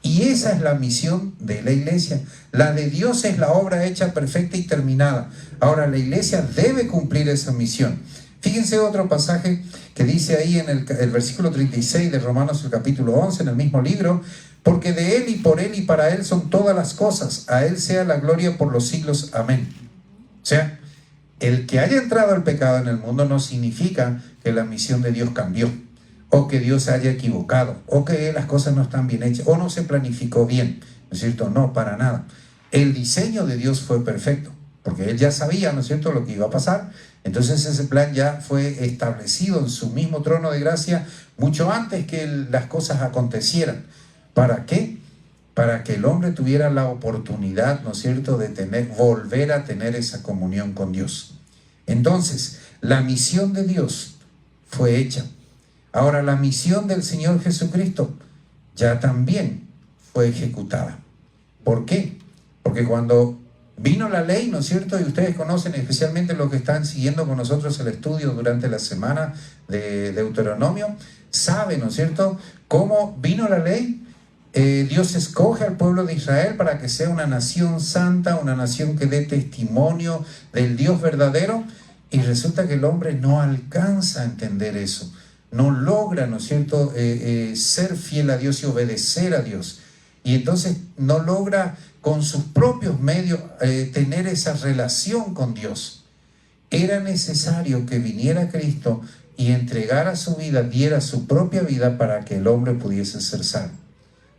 Y esa es la misión de la iglesia. La de Dios es la obra hecha perfecta y terminada. Ahora la iglesia debe cumplir esa misión. Fíjense otro pasaje que dice ahí en el versículo 36 de Romanos, el capítulo 11, en el mismo libro: porque de Él y por Él y para Él son todas las cosas, a Él sea la gloria por los siglos. Amén. O sea, el que haya entrado el pecado en el mundo no significa que la misión de Dios cambió, o que Dios se haya equivocado, o que las cosas no están bien hechas, o no se planificó bien, ¿no es cierto? No, para nada. El diseño de Dios fue perfecto, porque Él ya sabía, ¿no es cierto?, lo que iba a pasar. Entonces ese plan ya fue establecido en su mismo trono de gracia mucho antes que las cosas acontecieran. ¿Para qué? Para que el hombre tuviera la oportunidad, ¿no es cierto?, de volver a tener esa comunión con Dios. Entonces, la misión de Dios fue hecha. Ahora, la misión del Señor Jesucristo ya también fue ejecutada. ¿Por qué? Porque cuando vino la ley, ¿no es cierto?, y ustedes conocen, especialmente los que están siguiendo con nosotros el estudio durante la semana de Deuteronomio, saben, ¿no es cierto?, cómo vino la ley. Dios escoge al pueblo de Israel para que sea una nación santa, una nación que dé testimonio del Dios verdadero, y resulta que el hombre no alcanza a entender eso, no logra, ¿no es cierto?, ser fiel a Dios y obedecer a Dios, y entonces no logra con sus propios medios tener esa relación con Dios. Era necesario que viniera Cristo y entregara su vida, diera su propia vida para que el hombre pudiese ser salvo.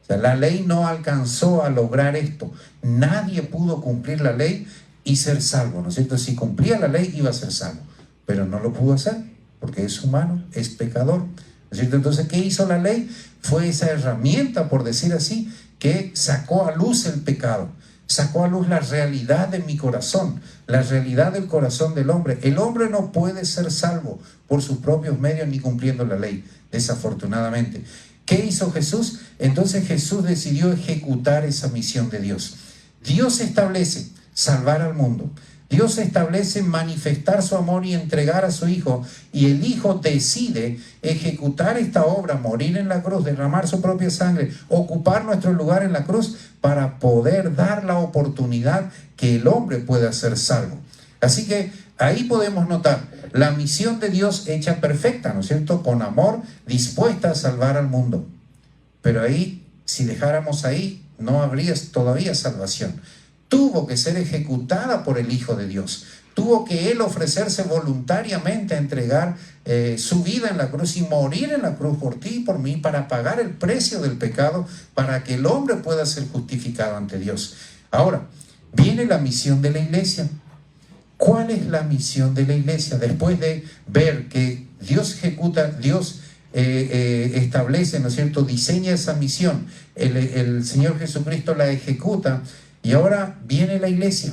O sea, la ley no alcanzó a lograr esto. Nadie pudo cumplir la ley y ser salvo, ¿no es cierto? Si cumplía la ley iba a ser salvo, pero no lo pudo hacer porque es humano, es pecador, ¿no es cierto? Entonces, ¿qué hizo la ley? Fue esa herramienta, por decir así, que sacó a luz el pecado, sacó a luz la realidad de mi corazón, la realidad del corazón del hombre. El hombre no puede ser salvo por sus propios medios ni cumpliendo la ley, desafortunadamente. ¿Qué hizo Jesús? Entonces Jesús decidió ejecutar esa misión de Dios. Dios establece salvar al mundo. Dios establece manifestar su amor y entregar a su Hijo. Y el Hijo decide ejecutar esta obra, morir en la cruz, derramar su propia sangre, ocupar nuestro lugar en la cruz para poder dar la oportunidad que el hombre pueda ser salvo. Así que ahí podemos notar la misión de Dios hecha perfecta, ¿no es cierto?, con amor, dispuesta a salvar al mundo. Pero ahí, si dejáramos ahí, no habría todavía salvación. Tuvo que ser ejecutada por el Hijo de Dios. Tuvo que Él ofrecerse voluntariamente a entregar su vida en la cruz y morir en la cruz por ti y por mí, para pagar el precio del pecado, para que el hombre pueda ser justificado ante Dios. Ahora, viene la misión de la iglesia. ¿Cuál es la misión de la iglesia? Después de ver que Dios ejecuta, Dios establece, ¿no es cierto?, diseña esa misión, el Señor Jesucristo la ejecuta, y ahora viene la iglesia.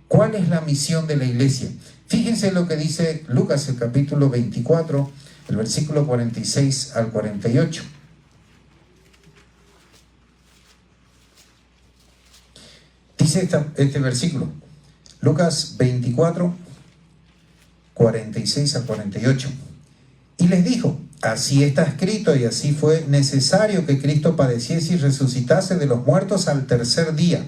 ¿Cuál es la misión de la iglesia? Fíjense lo que dice Lucas, el capítulo 24, el versículo 46 al 48. Dice este versículo, Lucas 24, 46 al 48. Y les dijo: así está escrito y así fue necesario que Cristo padeciese y resucitase de los muertos al tercer día,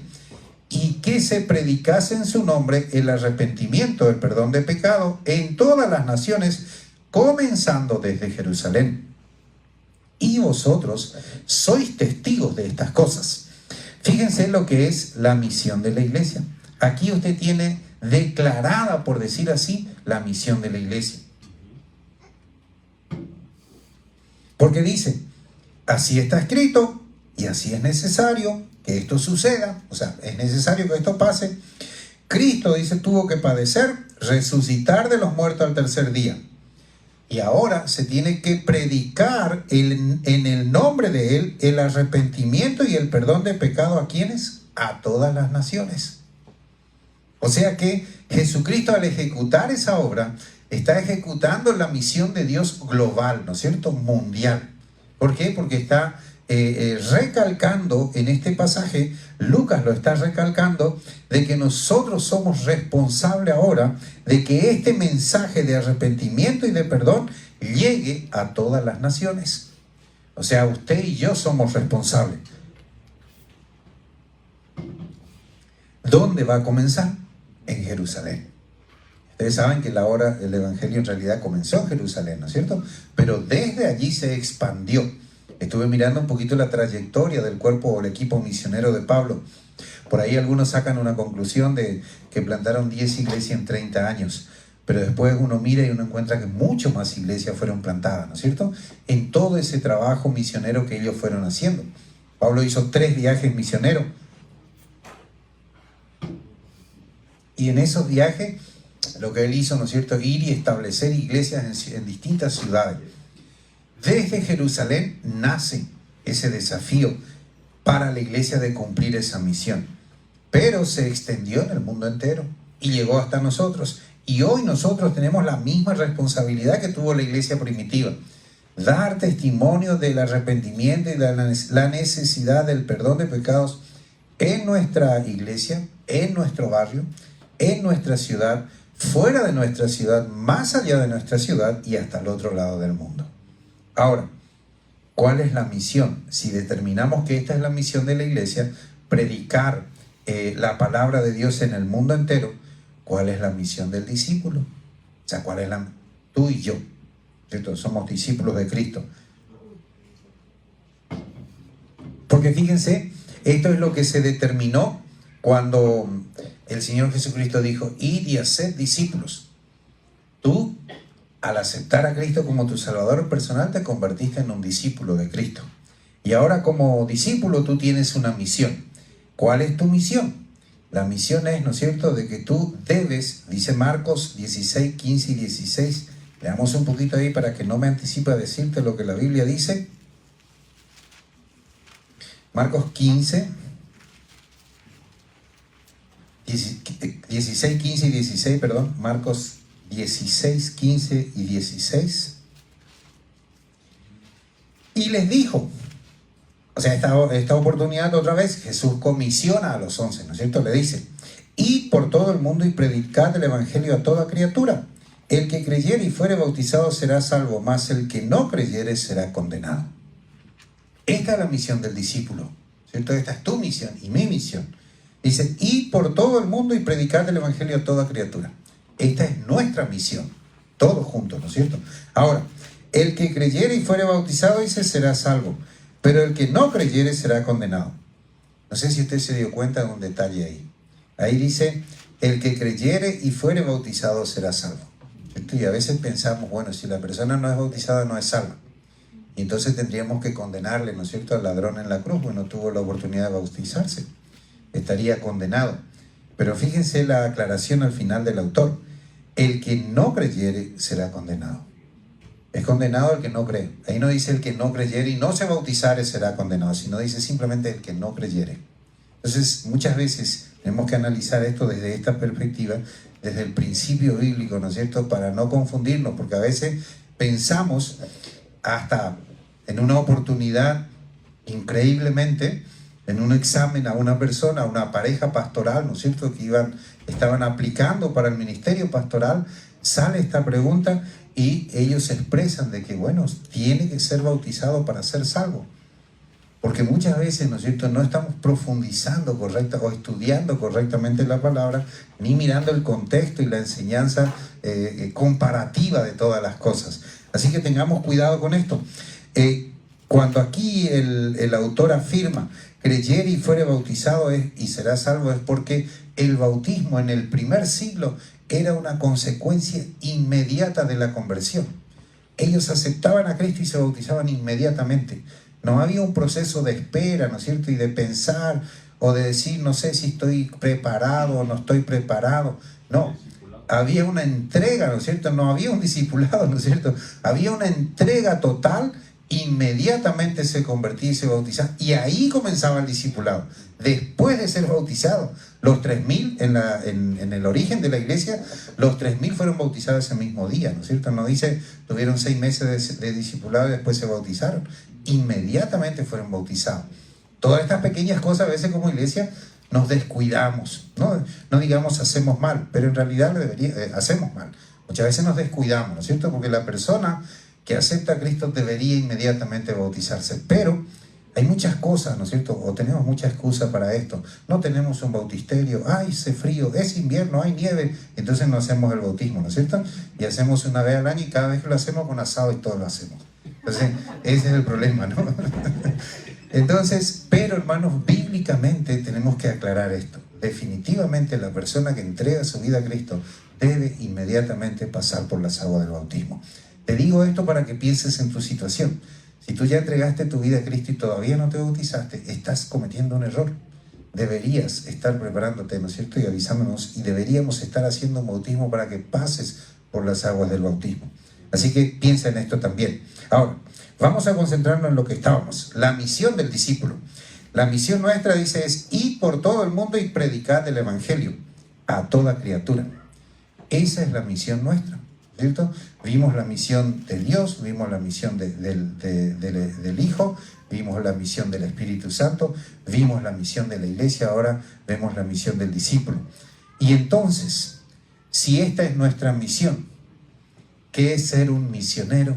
y que se predicase en su nombre el arrepentimiento, el perdón de pecado en todas las naciones, comenzando desde Jerusalén. Y vosotros sois testigos de estas cosas. Fíjense lo que es la misión de la iglesia. Aquí usted tiene declarada, por decir así, la misión de la iglesia. Porque dice, así está escrito y así es necesario que esto suceda. O sea, es necesario que esto pase. Cristo, dice, tuvo que padecer, resucitar de los muertos al tercer día. Y ahora se tiene que predicar en el nombre de Él el arrepentimiento y el perdón de pecado ¿a quiénes? A todas las naciones. O sea que Jesucristo, al ejecutar esa obra, está ejecutando la misión de Dios global, ¿no es cierto? Mundial. ¿Por qué? Porque está recalcando en este pasaje, Lucas lo está recalcando, de que nosotros somos responsables ahora de que este mensaje de arrepentimiento y de perdón llegue a todas las naciones. O sea, usted y yo somos responsables. ¿Dónde va a comenzar? En Jerusalén. Ustedes saben que la obra del Evangelio en realidad comenzó en Jerusalén, ¿no es cierto? Pero desde allí se expandió. Estuve mirando un poquito la trayectoria del cuerpo o el equipo misionero de Pablo. Por ahí algunos sacan una conclusión de que plantaron 10 iglesias en 30 años. Pero después uno mira y uno encuentra que muchas más iglesias fueron plantadas, ¿no es cierto? En todo ese trabajo misionero que ellos fueron haciendo. Pablo hizo 3 viajes misioneros. Y en esos viajes, lo que él hizo, ¿no es cierto?, ir y establecer iglesias en distintas ciudades. Desde Jerusalén nace ese desafío para la iglesia de cumplir esa misión. Pero se extendió en el mundo entero y llegó hasta nosotros. Y hoy nosotros tenemos la misma responsabilidad que tuvo la iglesia primitiva. Dar testimonio del arrepentimiento y de la necesidad del perdón de pecados en nuestra iglesia, en nuestro barrio, en nuestra ciudad, fuera de nuestra ciudad, más allá de nuestra ciudad y hasta el otro lado del mundo. Ahora, ¿cuál es la misión? Si determinamos que esta es la misión de la iglesia, predicar la palabra de Dios en el mundo entero, ¿cuál es la misión del discípulo? O sea, ¿cuál es tú y yo? ¿Cierto? Somos discípulos de Cristo. Porque fíjense, esto es lo que se determinó cuando el Señor Jesucristo dijo, id y haced discípulos. Tú, al aceptar a Cristo como tu Salvador personal, te convertiste en un discípulo de Cristo. Y ahora como discípulo tú tienes una misión. ¿Cuál es tu misión? La misión es, ¿no es cierto?, de que tú debes, dice Marcos 16, 15 y 16. Leamos un poquito ahí para que no me anticipe a decirte lo que la Biblia dice. Marcos 15, 16, 15 y 16, perdón. Marcos 16, 15 y 16. Y les dijo, o sea, esta oportunidad otra vez, Jesús comisiona a los 11, ¿no es cierto? Le dice, id por todo el mundo y predicad el evangelio a toda criatura. El que creyere y fuere bautizado será salvo, mas el que no creyere será condenado. Esta es la misión del discípulo, ¿cierto? Esta es tu misión y mi misión. Dice, id por todo el mundo y predicad el evangelio a toda criatura. Esta es nuestra misión, todos juntos, ¿no es cierto? Ahora, el que creyere y fuere bautizado, dice, será salvo, pero el que no creyere será condenado. No sé si usted se dio cuenta de un detalle ahí. Ahí dice, el que creyere y fuere bautizado será salvo. Y a veces pensamos, bueno, si la persona no es bautizada, no es salva. Y entonces tendríamos que condenarle, ¿no es cierto?, al ladrón en la cruz, bueno, tuvo la oportunidad de bautizarse. Estaría condenado. Pero fíjense la aclaración al final del autor. El que no creyere será condenado. Es condenado el que no cree. Ahí no dice el que no creyere y no se bautizare será condenado, sino dice simplemente el que no creyere. Entonces, muchas veces tenemos que analizar esto desde esta perspectiva, desde el principio bíblico, ¿no es cierto?, para no confundirnos, porque a veces pensamos hasta en una oportunidad increíblemente, en un examen a una persona, a una pareja pastoral, ¿no es cierto?, que estaban aplicando para el ministerio pastoral, sale esta pregunta y ellos expresan de que, bueno, tiene que ser bautizado para ser salvo. Porque muchas veces, ¿no es cierto?, no estamos profundizando o estudiando correctamente la palabra, ni mirando el contexto y la enseñanza comparativa de todas las cosas. Así que tengamos cuidado con esto. Cuando aquí el autor afirma, creyere y fuere bautizado y será salvo, es porque el bautismo en el primer siglo era una consecuencia inmediata de la conversión. Ellos aceptaban a Cristo y se bautizaban inmediatamente. No había un proceso de espera, ¿no es cierto?, y de pensar o de decir, no sé si estoy preparado o no estoy preparado. No, había una entrega, ¿no es cierto? No había un discipulado, ¿no es cierto? Había una entrega total, inmediatamente se convertía y se bautizaba, y ahí comenzaba el discipulado. Después de ser bautizado, los 3.000 en el origen de la iglesia, los 3.000 fueron bautizados ese mismo día, ¿no es cierto? No dice, tuvieron 6 meses de discipulado y después se bautizaron. Inmediatamente fueron bautizados. Todas estas pequeñas cosas a veces como iglesia nos descuidamos, no digamos hacemos mal, pero en realidad hacemos mal. Muchas veces nos descuidamos, ¿no es cierto? Porque la persona que acepta a Cristo debería inmediatamente bautizarse, pero hay muchas cosas, ¿no es cierto? O tenemos mucha excusa para esto. No tenemos un bautisterio, ay, hace frío, es invierno, hay nieve, entonces no hacemos el bautismo, ¿no es cierto? Y hacemos una vez al año y cada vez que lo hacemos con asado y todo lo hacemos. Entonces, ese es el problema, ¿no? Entonces, pero hermanos, bíblicamente tenemos que aclarar esto. Definitivamente la persona que entrega su vida a Cristo debe inmediatamente pasar por las aguas del bautismo. Te digo esto para que pienses en tu situación. Si tú ya entregaste tu vida a Cristo y todavía no te bautizaste, estás cometiendo un error. Deberías estar preparándote, ¿no es cierto? Y avisándonos, y deberíamos estar haciendo un bautismo para que pases por las aguas del bautismo. Así que piensa en esto también. Ahora, vamos a concentrarnos en lo que estábamos. La misión del discípulo. La misión nuestra, dice, es ir por todo el mundo y predicar el evangelio a toda criatura. Esa es la misión nuestra, ¿cierto? Vimos la misión de Dios, vimos la misión del Hijo, vimos la misión del Espíritu Santo, vimos la misión de la iglesia, ahora vemos la misión del discípulo. Y entonces, si esta es nuestra misión, ¿qué es ser un misionero?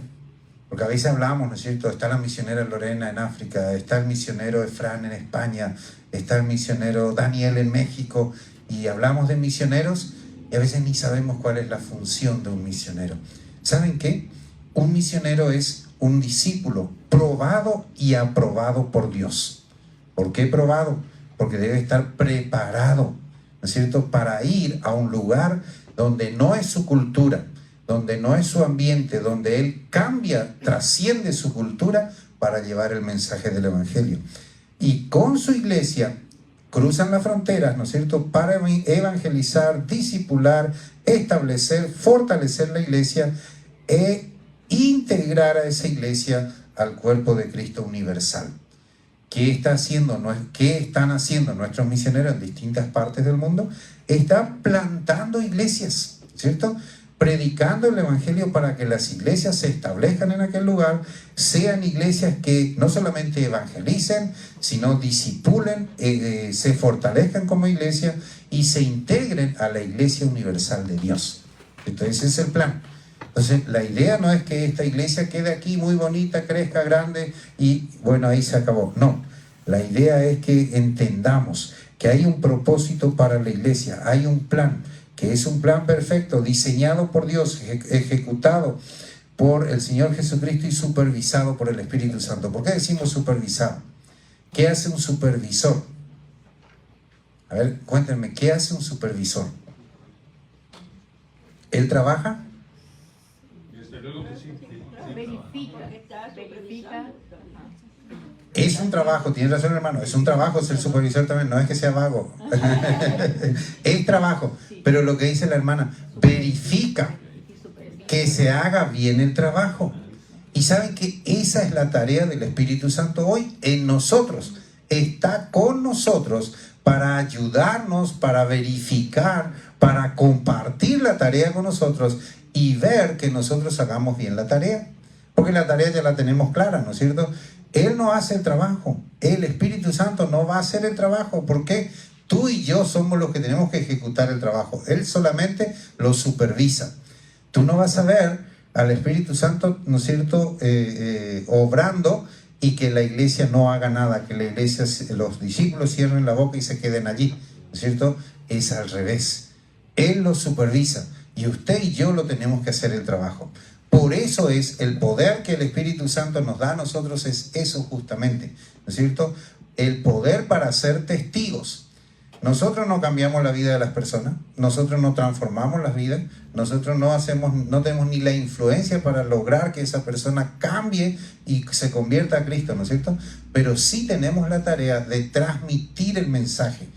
Porque a veces hablamos, ¿no es cierto? Está la misionera Lorena en África, está el misionero Efraín en España, está el misionero Daniel en México, y hablamos de misioneros y a veces ni sabemos cuál es la función de un misionero. ¿Saben qué? Un misionero es un discípulo probado y aprobado por Dios. ¿Por qué probado? Porque debe estar preparado, ¿no es cierto?, para ir a un lugar donde no es su cultura, donde no es su ambiente, donde él cambia, trasciende su cultura para llevar el mensaje del evangelio. Y con su iglesia cruzan las fronteras, ¿no es cierto?, para evangelizar, discipular, establecer, fortalecer la iglesia e integrar a esa iglesia al cuerpo de Cristo universal. ¿Qué están haciendo nuestros misioneros en distintas partes del mundo? Están plantando iglesias, ¿cierto?, predicando el evangelio para que las iglesias se establezcan en aquel lugar, sean iglesias que no solamente evangelicen, sino discipulen, se fortalezcan como iglesia y se integren a la iglesia universal de Dios. Entonces ese es el plan. Entonces la idea no es que esta iglesia quede aquí muy bonita, crezca grande y bueno, ahí se acabó. No, la idea es que entendamos que hay un propósito para la iglesia, hay un plan, que es un plan perfecto, diseñado por Dios, ejecutado por el Señor Jesucristo y supervisado por el Espíritu Santo. ¿Por qué decimos supervisado? ¿Qué hace un supervisor? A ver, cuéntenme, ¿qué hace un supervisor? ¿Él trabaja? Desde luego que sí. Verifica. Es un trabajo, tiene razón hermano, es un trabajo ser supervisor también, no es que sea vago. Es trabajo, pero lo que dice la hermana, verifica que se haga bien el trabajo. Y saben que esa es la tarea del Espíritu Santo hoy en nosotros. Está con nosotros para ayudarnos, para verificar, para compartir la tarea con nosotros y ver que nosotros hagamos bien la tarea. Porque la tarea ya la tenemos clara, ¿no es cierto? Él no hace el trabajo, el Espíritu Santo no va a hacer el trabajo, porque tú y yo somos los que tenemos que ejecutar el trabajo. Él solamente lo supervisa. Tú no vas a ver al Espíritu Santo, ¿no es cierto?, obrando y que la iglesia no haga nada, que la iglesia, los discípulos cierren la boca y se queden allí, ¿no es cierto? Es al revés. Él lo supervisa y usted y yo lo tenemos que hacer el trabajo. Por eso es el poder que el Espíritu Santo nos da a nosotros, es eso justamente, ¿no es cierto? El poder para ser testigos. Nosotros no cambiamos la vida de las personas, nosotros no transformamos las vidas, nosotros no tenemos ni la influencia para lograr que esa persona cambie y se convierta a Cristo, ¿no es cierto? Pero sí tenemos la tarea de transmitir el mensaje,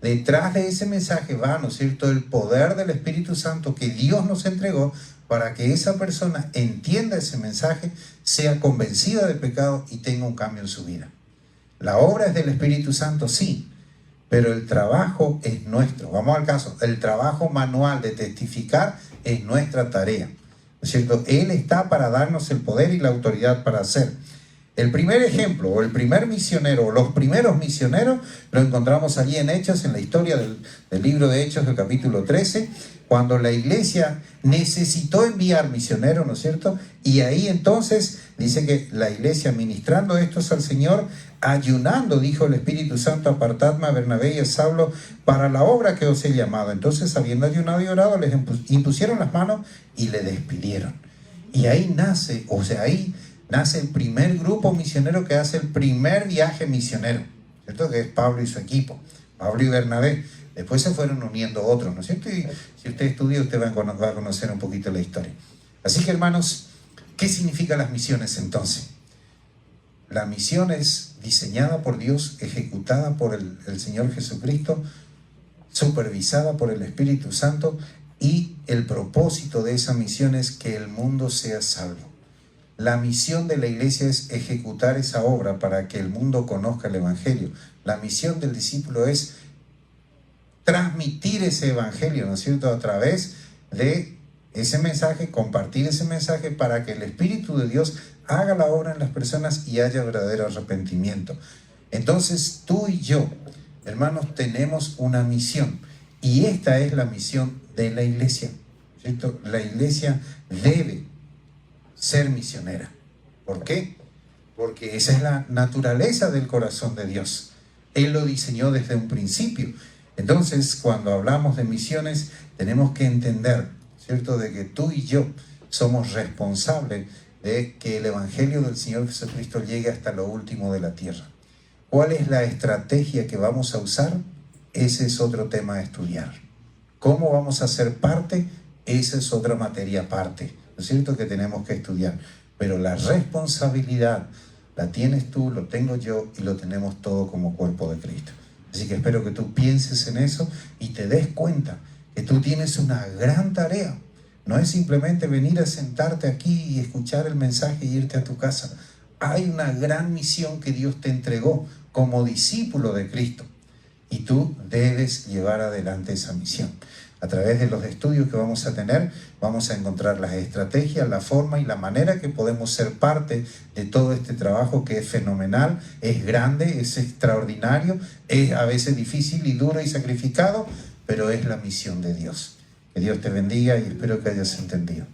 detrás de ese mensaje va, ¿no es cierto?, el poder del Espíritu Santo que Dios nos entregó para que esa persona entienda ese mensaje, sea convencida de pecado y tenga un cambio en su vida. La obra es del Espíritu Santo, sí, pero el trabajo es nuestro. Vamos al caso, el trabajo manual de testificar es nuestra tarea, ¿no es cierto? Él está para darnos el poder y la autoridad para hacer. El primer ejemplo, o el primer misionero, o los primeros misioneros, lo encontramos allí en Hechos, en la historia del libro de Hechos, del capítulo 13, cuando la iglesia necesitó enviar misioneros, ¿no es cierto? Y ahí entonces dice que la iglesia, ministrando estos al Señor, ayunando, dijo el Espíritu Santo, apartadme a Bernabé y a Saulo para la obra que os he llamado. Entonces, habiendo ayunado y orado, les impusieron las manos y le despidieron. Y ahí nace, ahí nace el primer grupo misionero que hace el primer viaje misionero, ¿cierto? Que es Pablo y su equipo, Pablo y Bernabé. Después se fueron uniendo otros, ¿no es cierto? Y si usted estudia, usted va a conocer un poquito la historia. Así que, hermanos, ¿qué significan las misiones entonces? La misión es diseñada por Dios, ejecutada por el Señor Jesucristo, supervisada por el Espíritu Santo, y el propósito de esa misión es que el mundo sea salvo. La misión de la iglesia es ejecutar esa obra para que el mundo conozca el Evangelio. La misión del discípulo es transmitir ese Evangelio, ¿no es cierto?, a través de ese mensaje, compartir ese mensaje para que el Espíritu de Dios haga la obra en las personas y haya verdadero arrepentimiento. Entonces, tú y yo, hermanos, tenemos una misión, y esta es la misión de la iglesia, ¿cierto? La iglesia debe ser misionera. ¿Por qué? Porque esa es la naturaleza del corazón de Dios. Él lo diseñó desde un principio. Entonces, cuando hablamos de misiones, tenemos que entender, ¿cierto?, de que tú y yo somos responsables de que el Evangelio del Señor Jesucristo llegue hasta lo último de la tierra. ¿Cuál es la estrategia que vamos a usar? Ese es otro tema a estudiar. ¿Cómo vamos a ser parte? Esa es otra materia aparte, ¿no es cierto?, que tenemos que estudiar. Pero la responsabilidad la tienes tú, lo tengo yo, y lo tenemos todo como cuerpo de Cristo. Así que espero que tú pienses en eso y te des cuenta que tú tienes una gran tarea. No es simplemente venir a sentarte aquí y escuchar el mensaje e irte a tu casa. Hay una gran misión que Dios te entregó como discípulo de Cristo, y tú debes llevar adelante esa misión. A través de los estudios que vamos a tener, vamos a encontrar las estrategias, la forma y la manera que podemos ser parte de todo este trabajo, que es fenomenal, es grande, es extraordinario, es a veces difícil y duro y sacrificado, pero es la misión de Dios. Que Dios te bendiga y espero que hayas entendido.